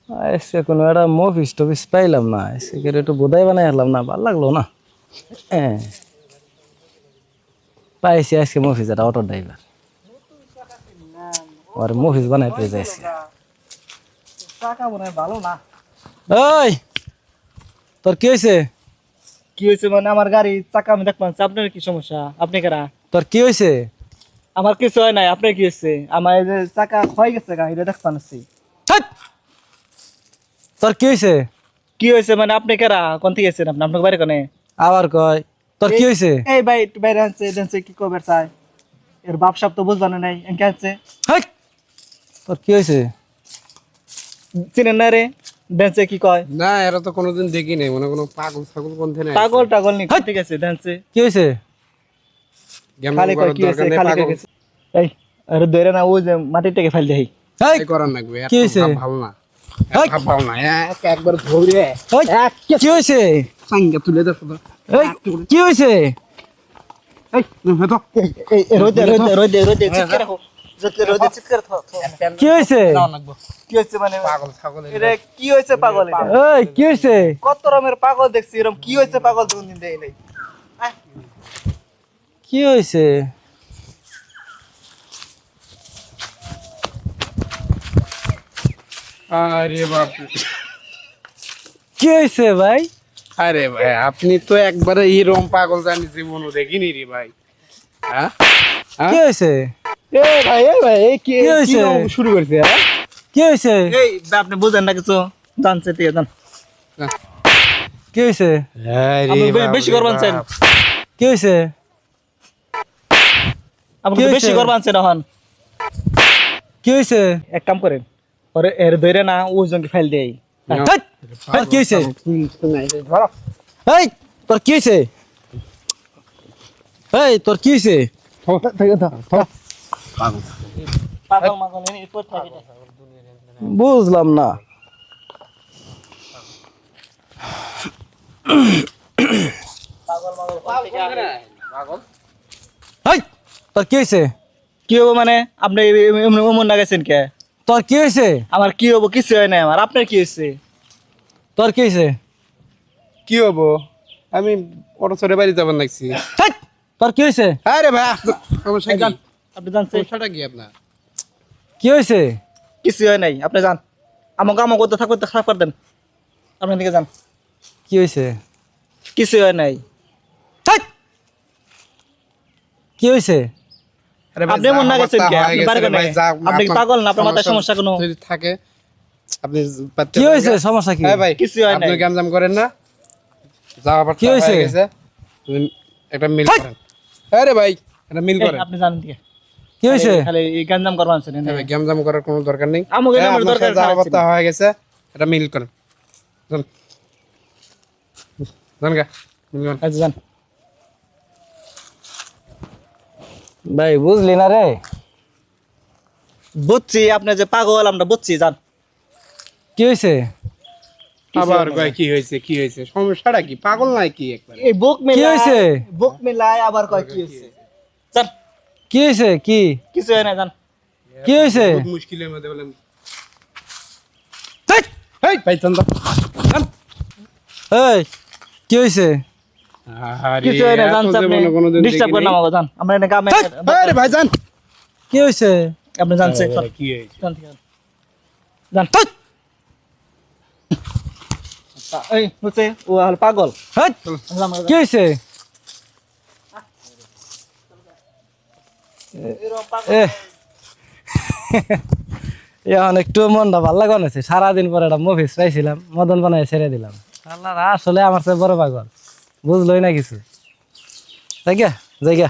এসে কোনো একটা মফিস টফিস পাইলাম না, এসে একটু বোধাই বানাই আসলাম না, ভালো লাগলো না। হ্যাঁ পাইছি আজকে মফিস, একটা অটো ড্রাইভার, আর মফিস বানাইতে যাইছি। টাকা মনে হয় ভালো না। ওই তোর কি হয়েছে? কি হয়েছে মানে আমার গাড়ি চাকা আমি দেখ পাচ্ছি, আপনার কি সমস্যা? আপনি কারা? তোর কি হয়েছে? আমার কিছু হয় নাই, আপনার কি হয়েছে? আমার এই যে চাকা ক্ষয় গেছে গা, এটা দেখ পাচ্ছি। তোর কি হয়েছে? কি হয়েছে মানে আপনি কারা? কোন থেকে গেছেন আপনি? আপনার বাড়ি কোনে? আবার কয় তোর কি হয়েছে? এই ভাই একটু বাইরে আনছে দেনছে, কি কবে চাই এর বাপ সাপ তো বুঝবানো নাই, এনকে আনছে। তোর কি হয়েছে? চিনেন না রে? দেনছে কি কয়? না এরা তো কোনোদিন দেখি নাই, মনে কোনো পাগল ছাগল কোন থেকে পাগল টাগল নি কোন থেকে গেছে দেনছে? কি হয়েছে? খালি কয় কি হয়েছে? খালি কয় গেছে। এই আরে দইরা না, ওই যে মাটি থেকে ফেল দেই। এই করার লাগবে, কি হয়েছে? ভালো না, ভালো না, একবার ধরে কি হয়েছে? সাঙ্গা তুলে দে। কি হয়েছে? এই তো এই রোদে রোদে রোদে রোদে চিৎকার রাখো, যত রোদে চিৎকার থাও। কি হয়েছে? কি হয়েছে মানে? পাগল ছাগল এটা কি হয়েছে পাগল? এটা এই কি হয়েছে? কত রকমের পাগল দেখছি, এরকম কি হয়েছে পাগল দুদিন দেই নাই। কি হয়েছে? আরে বাপ, কি হয়েছে ভাই? আরে ভাই আপনি তো একবারে এরকম পাগল জানি জীবনও দেখিনি রে ভাই। হ্যাঁ কি হয়েছে? এ ভাই এই কি কি হয়েছে? শুরু করছে? কি হয়েছে? এই আপনি বুঝেন না কিছু, জানছে দিয়ে জান। কি হয়েছে? আপনি বেশি করবেন চান, কি হয়েছে? আপনি কি তো হয়েছে? বেশি করবেন চান এখন। কি হয়েছে? এক কাম করেন, ওরে এর ধরে না ওজনকে ফেল দেই। কি হয়েছে? এই তোর কি হয়েছে? এই তোর কি হয়েছে? পাগল মাগল এনে উপর থাকে। বুঝলাম না। পাগল মাগল পাগল এই তোর কি হয়েছে? কি হবো মানে? আপনি মন না গেছেন কে? তোর কি হয়েছে? আমার কি হবো? কিছু হয় না আমার। আপনার কি হয়েছে? তোর কি হয়েছে? কি হবো? আমি অটো চড়ে বাড়ি যাবার লাগছি। তোর কি হয়েছে? আরে ভাই সমস্যা কি? আপনি জানছেন সমস্যাটা কি আপনার? কি হয়েছে? কিছু হয় নাই, আপনি যান। আমাকে আমাকে করতে থাকতে খারাপ করে দেন, আপনার দিকে যান। কি হয়েছে? কিছু হয় নাই। কি হয়েছে? আরে ভাই, আপনি মন না গেছেন কে? আপনি বাড়ি কোনে? আপনি কি পাগল না? আপনার মাথায় সমস্যা কোনো? যদি থাকে আপনি কি হয়েছে? সমস্যা কি? হ্যাঁ ভাই কিছু হয় নাই। আপনি গামজাম করেন না, যাওয়া পার কি হয়েছে? একটা মিল করেন। আরে ভাই একটা মিল এই, করেন। আপনি জানেন কি? কি হয়েছে? খালি এই গাঞ্জাম করবেন আছেন হ্যাঁ ভাই গামজাম করার কোনো দরকার নেই। আমাকে হ্যাঁ, আমার আপনার দরকার সাথে যাওয়া খারাপ ছিল। পার হয়ে গেছে, একটা মিল করেন। যান যান গা, মিল করেন। আচ্ছা যান। ভাই বুঝলি না রে? বুঝছি আপনি যে পাগল, আমরা বুঝছি, যান। কি হয়েছে? আবার কয় কি হয়েছে কি হয়েছে? সমস্যাটা কি? পাগল নাই কি একবার? এই বুক কি হয়েছে? বুক মিলাই আবার কয় কি হয়েছে? যান। কি হয়েছে? কি কিছু হয় না, যান। কি হয়েছে? বহুত মুশকিলের মধ্যে বলেন। এই ভাই চন্দ এই কি হয়েছে? কিছু হয় না, যান। আপনি ডিস্টার্ব করেন আমাকে, যান। আমরা এনে কামে। আরে ভাই জান কি হয়েছে? আপনি জানছেন কি হয়েছে? যান ঠিক আছে। যান। এই হচ্ছে ও হল পাগল। হেৎ! কি হয়েছে? এ এখন একটু মনটা ভালো লাগানো, সারাদিন পরে একটা মুভিস পাইছিলাম, মদন বানাই ছেড়ে দিলাম। আল্লাহ আসলে আমার চেয়ে বড় পাগল, বুঝলোই না কিছু। যাই গিয়া যাই গিয়া।